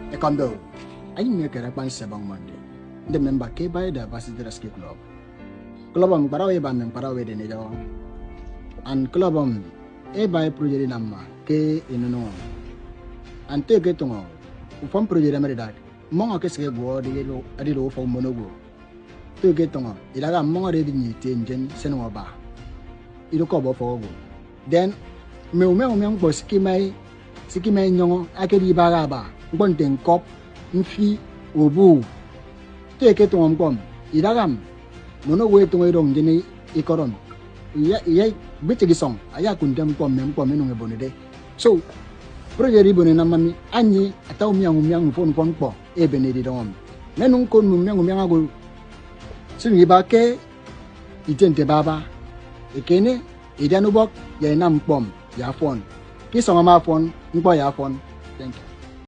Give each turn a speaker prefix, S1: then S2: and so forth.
S1: Ekondo, ayi mi kere pan sebang mande. The member ke by the Varsity Rescue Club. Club parawe ba men parawe de ne jaw. And club e by project namma ke inono. Ante ke tongo. Ufam project amerida. Monga ke se go de lo adi lo fo monogo. To ke tongo. Ilaga monga de ni tenjen senwa ba. Ilo ko bo fo go. Then me ngbo sikimai nyongo akedi baga ba. Ngonten kop nfi obu teke to ngom idagam mono we to ngedong jeni ikoron iya bitigi song aya kundam kom menu ngebonede so project ibone na mami anyi ataw miangu fon po e benedi dom menun kon miangu go sini ba ke itente baba ekene idanu bok ya nam pom ya fon ki songa ma fon mpo ya fon thank you.